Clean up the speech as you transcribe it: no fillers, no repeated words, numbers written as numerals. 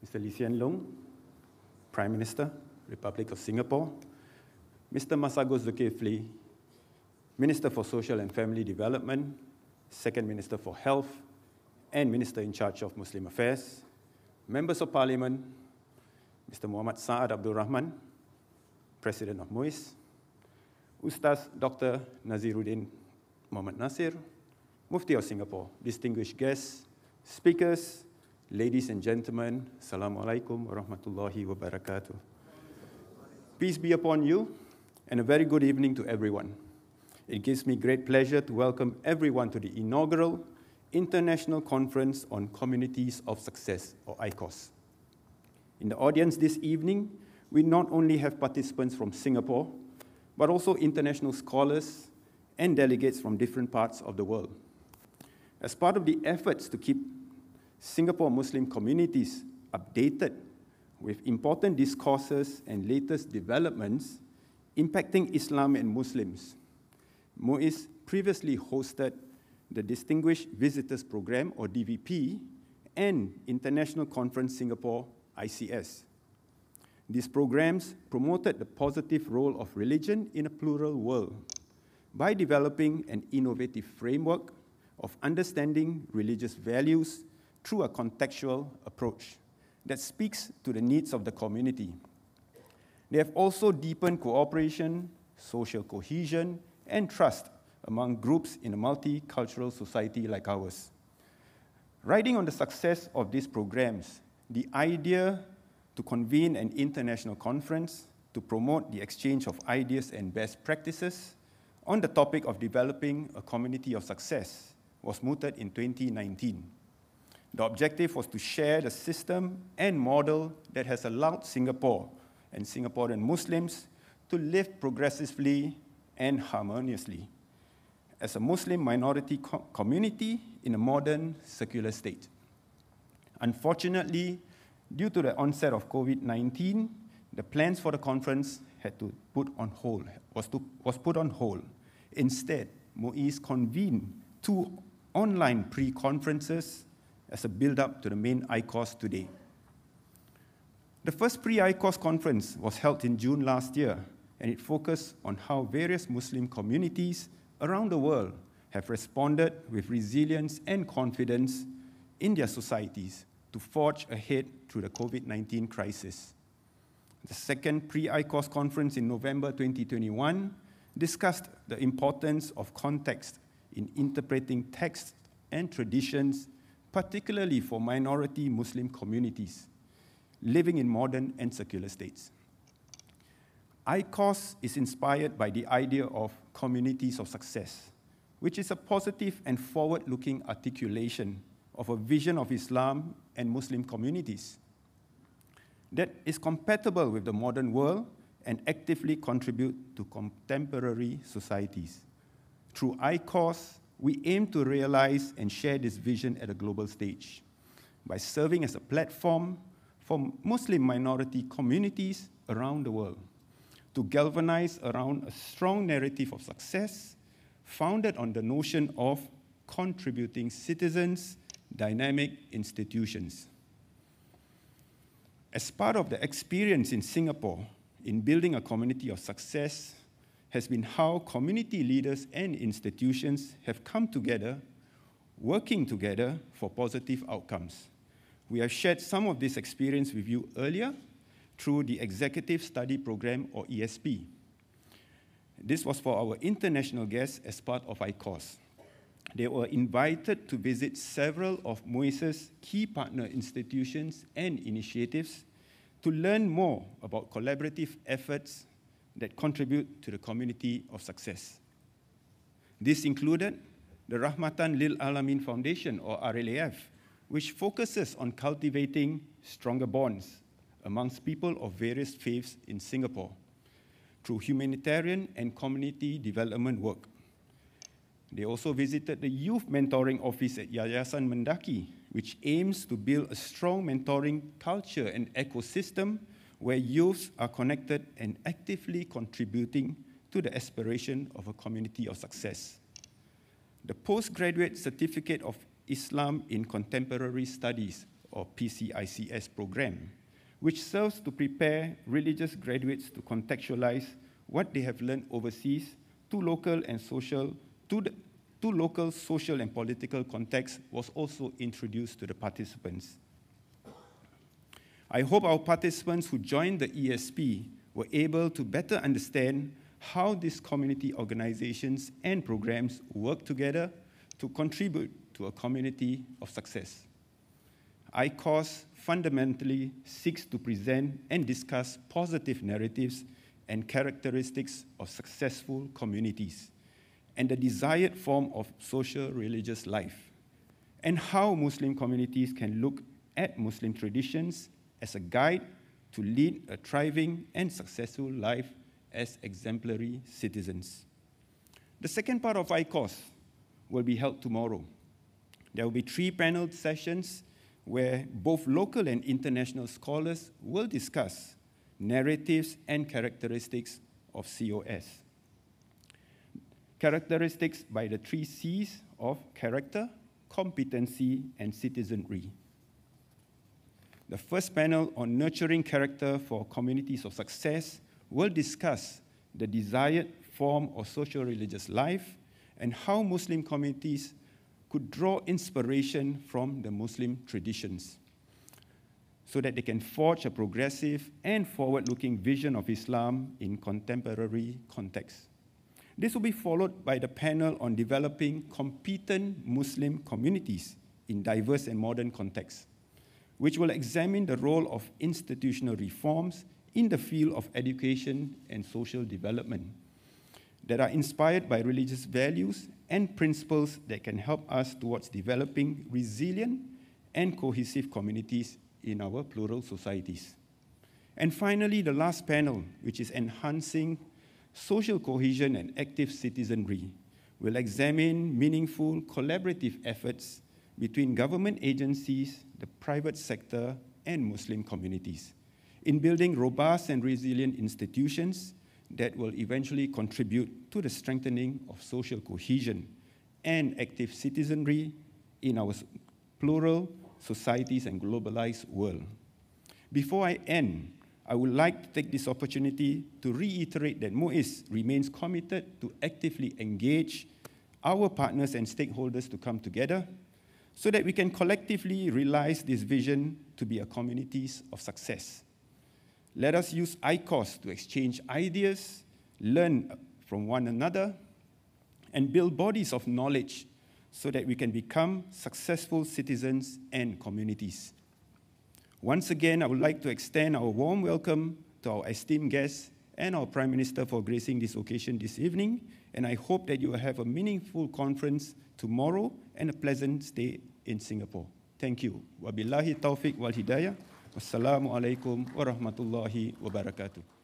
Mr. Lee Hsien Loong, Prime Minister, Republic of Singapore, Mr. Masagos Zulkifli, Minister for Social and Family Development, Second Minister for Health, and Minister in charge of Muslim Affairs, Members of Parliament, Mr. Muhammad Saad Abdul Rahman, President of Muis, Ustaz Dr. Naziruddin Muhammad Nasir, Mufti of Singapore, distinguished guests, speakers, ladies and gentlemen, Assalamu alaikum wa rahmatullahi wa barakatuh. Peace be upon you, and a very good evening to everyone. It gives me great pleasure to welcome everyone to the inaugural International Conference on Communities of Success, or ICCOS. In the audience this evening, we not only have participants from Singapore, but also international scholars and delegates from different parts of the world. As part of the efforts to keep Singapore Muslim communities updated with important discourses and latest developments impacting Islam and Muslims, Muis previously hosted the Distinguished Visitors Program, or DVP, and International Conference Singapore, ICS. These programs promoted the positive role of religion in a plural world by developing an innovative framework of understanding religious values through a contextual approach that speaks to the needs of the community. They have also deepened cooperation, social cohesion, and trust among groups in a multicultural society like ours. Riding on the success of these programs, the idea to convene an international conference to promote the exchange of ideas and best practices on the topic of developing a community of success was mooted in 2019. The objective was to share the system and model that has allowed Singapore and Singaporean Muslims to live progressively and harmoniously as a Muslim minority community in a modern secular state. Unfortunately, due to the onset of COVID-19, the plans for the conference was put on hold. Instead, Muis convened 2 online pre-conferences as a build-up to the main ICCOS today. The first pre-ICCOS conference was held in June last year, and it focused on how various Muslim communities around the world have responded with resilience and confidence in their societies to forge ahead through the COVID-19 crisis. The second pre-ICCOS conference in November 2021 discussed the importance of context in interpreting texts and traditions, particularly for minority Muslim communities living in modern and secular states. ICCOS is inspired by the idea of communities of success, which is a positive and forward-looking articulation of a vision of Islam and Muslim communities that is compatible with the modern world and actively contribute to contemporary societies. Through ICCOS, we aim to realize and share this vision at a global stage by serving as a platform for Muslim minority communities around the world to galvanize around a strong narrative of success founded on the notion of contributing citizens, dynamic institutions. As part of the experience in Singapore in building a community of success has been how community leaders and institutions have come together, working together for positive outcomes. We have shared some of this experience with you earlier through the Executive Study Program, or ESP. This was for our international guests as part of ICCOS. They were invited to visit several of Muis's key partner institutions and initiatives to learn more about collaborative efforts that contribute to the community of success. This included the Rahmatan Lil Alamin Foundation, or RLAF, which focuses on cultivating stronger bonds amongst people of various faiths in Singapore through humanitarian and community development work. They also visited the Youth Mentoring Office at Yayasan Mendaki, which aims to build a strong mentoring culture and ecosystem where youths are connected and actively contributing to the aspiration of a community of success. The Postgraduate Certificate of Islam in Contemporary Studies, or PCICS program, which serves to prepare religious graduates to contextualize what they have learned overseas to local social and political contexts, was also introduced to the participants. I hope our participants who joined the ESP were able to better understand how these community organizations and programs work together to contribute to a community of success. ICCOS fundamentally seeks to present and discuss positive narratives and characteristics of successful communities and the desired form of social religious life, and how Muslim communities can look at Muslim traditions as a guide to lead a thriving and successful life as exemplary citizens. The second part of ICCOS will be held tomorrow. There will be 3 panel sessions where both local and international scholars will discuss narratives and characteristics of COS. Characteristics by the 3 C's of character, competency, and citizenry. The first panel on nurturing character for communities of success will discuss the desired form of social religious life and how Muslim communities could draw inspiration from the Muslim traditions so that they can forge a progressive and forward-looking vision of Islam in contemporary context. This will be followed by the panel on developing competent Muslim communities in diverse and modern contexts, which will examine the role of institutional reforms in the field of education and social development that are inspired by religious values and principles that can help us towards developing resilient and cohesive communities in our plural societies. And finally, the last panel, which is enhancing social cohesion and active citizenry, will examine meaningful collaborative efforts between government agencies, the private sector, and Muslim communities in building robust and resilient institutions that will eventually contribute to the strengthening of social cohesion and active citizenry in our plural societies and globalized world. Before I end, I would like to take this opportunity to reiterate that Muis remains committed to actively engage our partners and stakeholders to come together so that we can collectively realize this vision to be a communities of success. Let us use ICCOS to exchange ideas, learn from one another, and build bodies of knowledge so that we can become successful citizens and communities. Once again, I would like to extend our warm welcome to our esteemed guests and our Prime Minister for gracing this occasion this evening, and I hope that you will have a meaningful conference tomorrow and a pleasant stay in Singapore. Thank you. Wabillahi taufiq wal hidayah. Wassalamu alaikum warahmatullahi wabarakatuh.